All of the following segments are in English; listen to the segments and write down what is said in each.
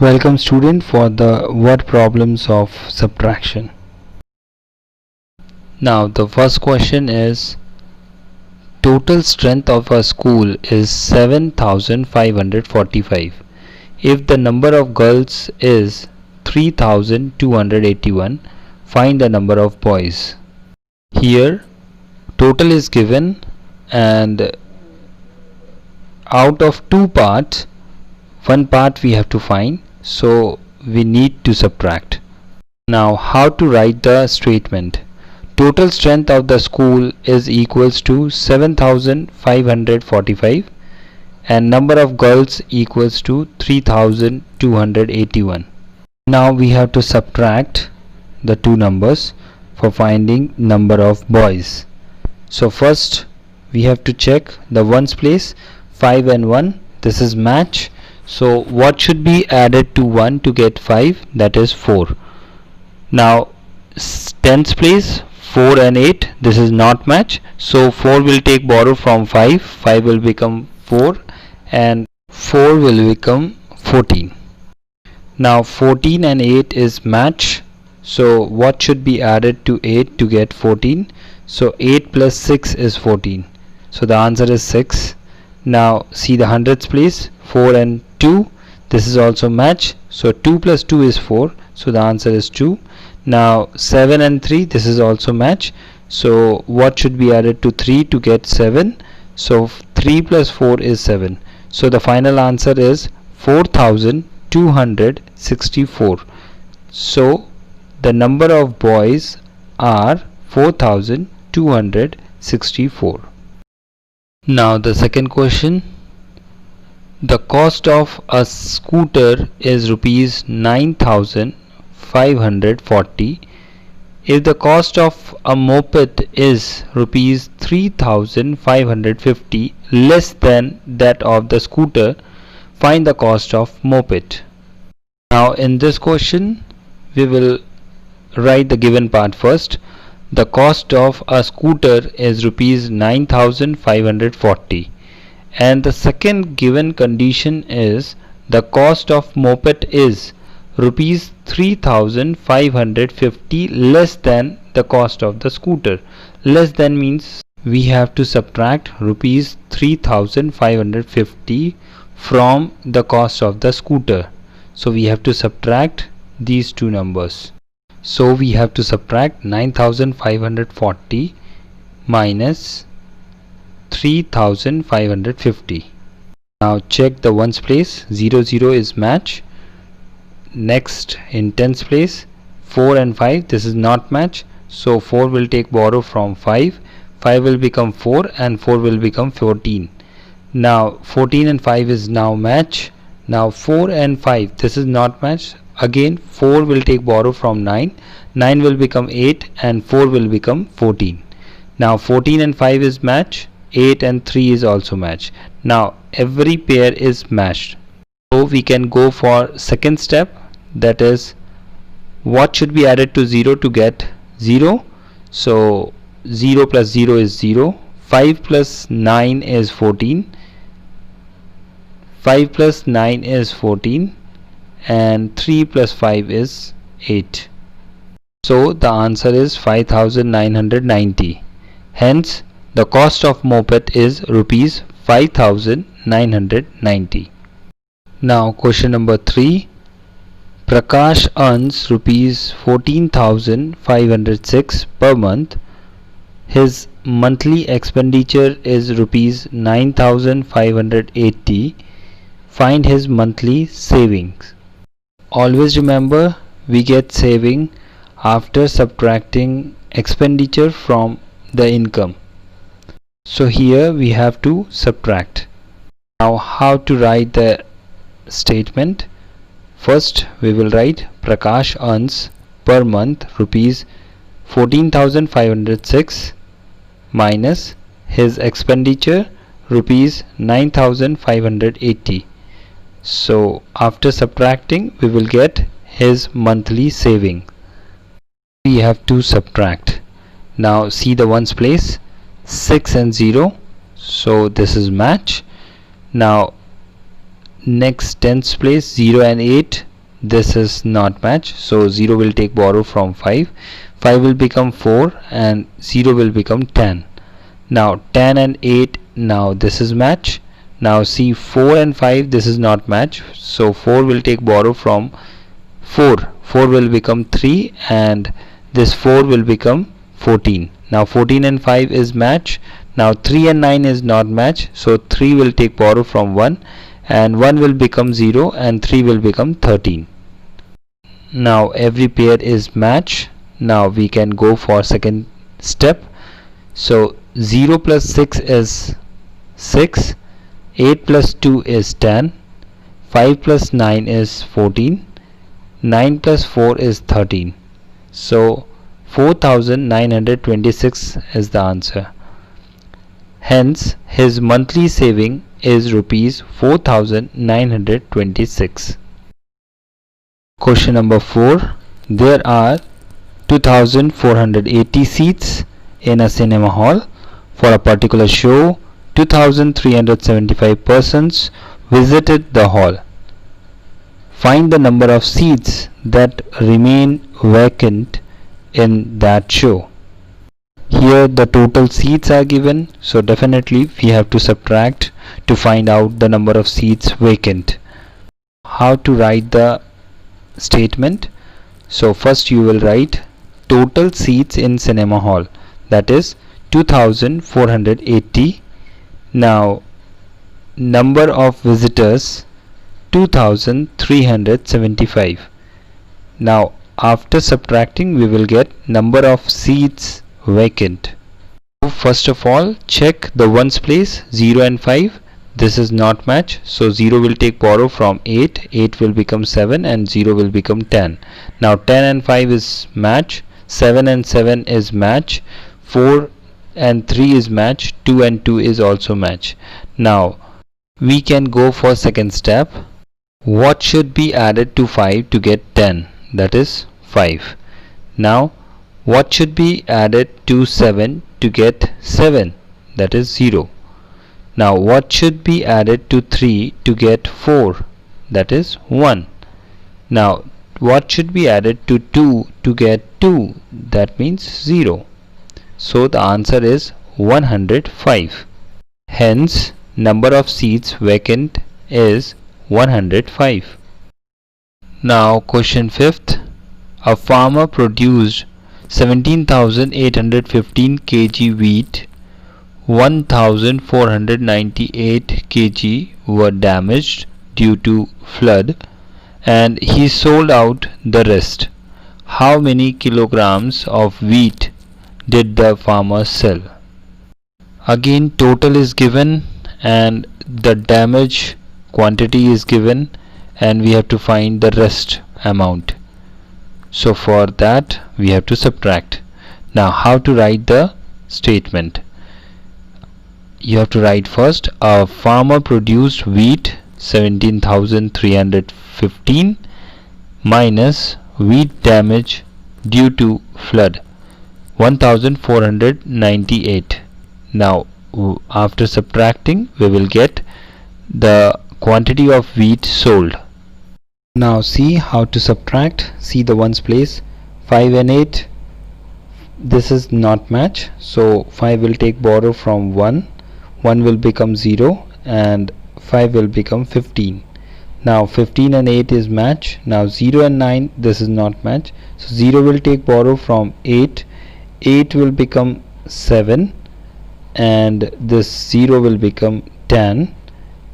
Welcome student for the word problems of subtraction. Now the first question is, total strength of a school is 7545. If the number of girls is 3281, find the number of boys. Here total is given and out of two parts, one part we have to find, so we need to subtract. Now how to write the statement? Total strength of the school is equals to 7545 and number of girls equals to 3281. Now we have to subtract the two numbers for finding number of boys. So first we have to check the ones place. 5 and 1, this is match. So what should be added to 1 to get 5? That is 4. Now tens place, 4 and 8, this is not match. So 4 will take borrow from 5. 5 will become 4 and 4 will become 14. Now 14 and 8 is match. So what should be added to 8 to get 14? So 8 plus 6 is 14. So the answer is 6. Now see the hundreds place, 4 and 2, this is also match. So 2 plus 2 is 4. So the answer is 2. Now 7 and 3, this is also match. So what should be added to 3 to get 7? So 3 plus 4 is 7. So the final answer is 4264. So the number of boys are 4264. Now the second question. The cost of a scooter is rupees 9540. If the cost of a moped is rupees 3550 less than that of the scooter, find the cost of moped. Now in this question we will write the given part first. The cost of a scooter is rupees 9540 and the second given condition is the cost of moped is rupees 3550 less than the cost of the scooter. Less than means we have to subtract rupees 3550 from the cost of the scooter. So we have to subtract these two numbers. So we have to subtract 9540 minus 3550. Now check the ones place, 0 0 is match. Next in tens place, 4 and 5, this is not match. So 4 will take borrow from 5. 5 will become 4 and 4 will become 14. Now 14 and 5 is now match. Now 4 and 5, this is not match. Again 4 will take borrow from 9. 9 will become 8 and 4 will become 14. Now 14 and 5 is match. 8 and 3 is also match. Now every pair is matched. So we can go for second step, that is what should be added to 0 to get 0. So 0 plus 0 is 0. 5 plus 9 is 14. 5 plus 9 is 14 and 3 plus 5 is 8. So the answer is 5990. Hence the cost of moped is rupees 5990. Now question number 3. Prakash earns rupees 14,506 per month. His monthly expenditure is rupees 9,580. Find his monthly savings. Always remember, we get saving after subtracting expenditure from the income. So here we have to subtract. Now how to write the statement? First we will write Prakash earns per month rupees 14,506 minus his expenditure rupees 9,580. So after subtracting we will get his monthly saving. We have to subtract. Now see the ones place, 6 and 0, so this is match. Now next tens place 0 and 8, this is not match, so 0 will take borrow from 5, 5 will become 4 and 0 will become 10. Now 10 and 8, now this is match. Now see 4 and 5, this is not match, so 4 will take borrow from 4, 4 will become 3 and this 4 will become 14. Now 14 and 5 is match. Now 3 and 9 is not match, so 3 will take borrow from 1 and 1 will become 0 and 3 will become 13. Now every pair is match. Now we can go for second step. So 0 plus 6 is 6, 8 plus 2 is 10, 5 plus 9 is 14, 9 plus 4 is 13. So 4926 is the answer. Hence his monthly saving is rupees 4926. Question number 4. There are 2480 seats in a cinema hall. For a particular show, 2375 persons visited the hall. Find the number of seats that remain vacant in that show. Here the total seats are given, so definitely we have to subtract to find out the number of seats vacant. How to write the statement? So first you will write total seats in cinema hall, that is 2480. Now number of visitors 2375. Now after subtracting we will get number of seats vacant. First of all check the ones place 0 and 5. This is not match, so 0 will take borrow from 8, 8 will become 7 and 0 will become 10. Now 10 and 5 is match, 7 and 7 is match, 4 and 3 is match, 2 and 2 is also match. Now we can go for second step. What should be added to 5 to get 10? That is 5. Now what should be added to 7 to get 7? That is 0. Now what should be added to 3 to get 4? That is 1. Now what should be added to 2 to get 2? That means 0. So the answer is 105. Hence number of seats vacant is 105. Now question 5th. A farmer produced 17,815 kg wheat, 1,498 kg were damaged due to flood, and he sold out the rest. How many kilograms of wheat did the farmer sell? Again total is given and the damage quantity is given and we have to find the rest amount. So for that we have to subtract. Now how to write the statement? You have to write first a farmer produced wheat 17,315 minus wheat damage due to flood 1,498. Now after subtracting we will get the quantity of wheat sold. Now see how to subtract. See the ones place 5 and 8. This is not match, so 5 will take borrow from 1, 1 will become 0 and 5 will become 15. Now 15 and 8 is match. Now 0 and 9, this is not match, so 0 will take borrow from 8, 8 will become 7 and this 0 will become 10.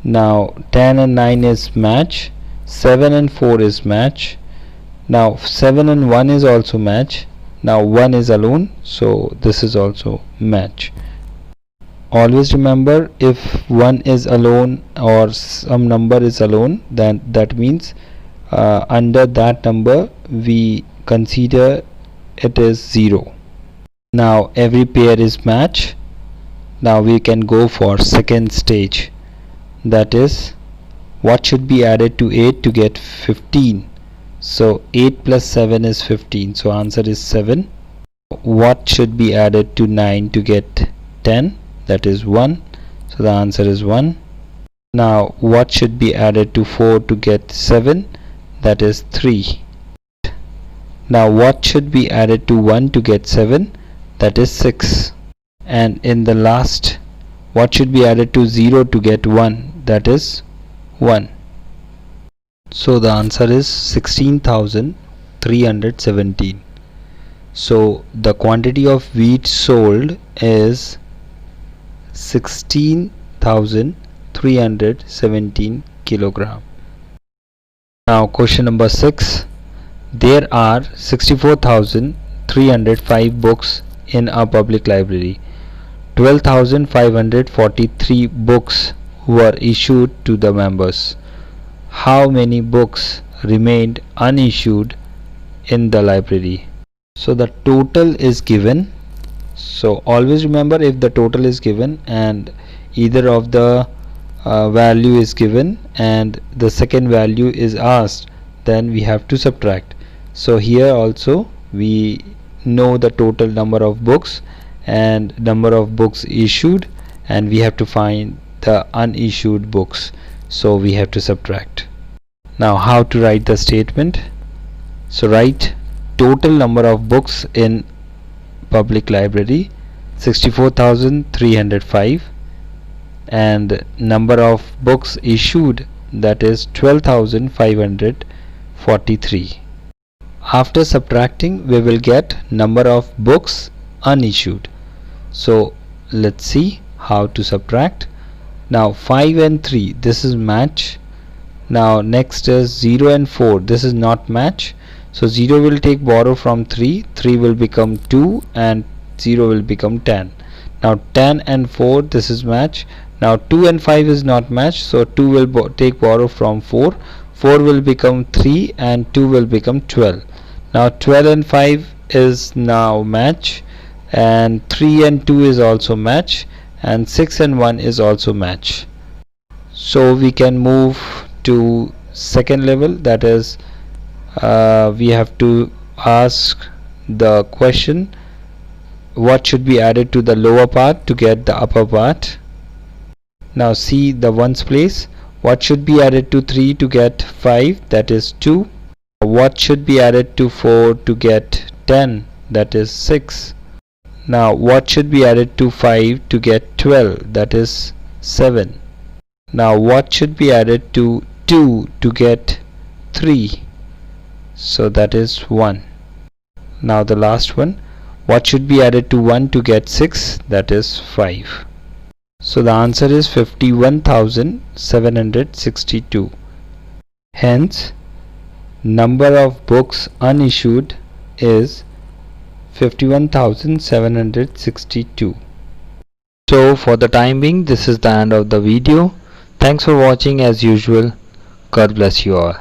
Now 10 and 9 is match, 7 and 4 is match. Now 7 and 1 is also match. Now 1 is alone, so this is also match. Always remember, if 1 is alone or some number is alone, then that means under that number we consider it is 0. Now every pair is match. Now we can go for second stage, that is what should be added to 8 to get 15. So 8 plus 7 is 15, so answer is 7. What should be added to 9 to get 10? That is 1, so the answer is 1. Now what should be added to 4 to get 7? That is 3. Now what should be added to 1 to get 7? That is 6. And in the last, what should be added to 0 to get 1? That is 1. So the answer is 16,317. So the quantity of wheat sold is 16,317 kilogram. Now question number 6. There are 64,305 books in a public library. 12,543 books were issued to the members. How many books remained unissued in the library? So the total is given. So always remember, if the total is given and either of the value is given and the second value is asked, then we have to subtract. So here also we know the total number of books and number of books issued, and we have to find the unissued books, so we have to subtract. Now how to write the statement? So write total number of books in public library 64,305 and number of books issued, that is 12,543. After subtracting, we will get number of books unissued. So let's see how to subtract. Now 5 and 3, this is match. Now next is 0 and 4, this is not match. So 0 will take borrow from 3, 3 will become 2 and 0 will become 10. Now 10 and 4, this is match. Now 2 and 5 is not match, so 2 will take borrow from 4, 4 will become 3 and 2 will become 12. Now 12 and 5 is now match, and 3 and 2 is also match, and 6 and 1 is also match. So we can move to second level, that is we have to ask the question, what should be added to the lower part to get the upper part. Now see the ones place. What should be added to 3 to get 5? That is 2. What should be added to 4 to get 10? That is 6. Now what should be added to 5 to get 12? That is 7. Now what should be added to 2 to get 3? So that is 1. Now the last one, what should be added to 1 to get 6? That is 5. So the answer is 51,762. Hence number of books unissued is 51,762. So for the time being, this is the end of the video. Thanks for watching. As usual, God bless you all.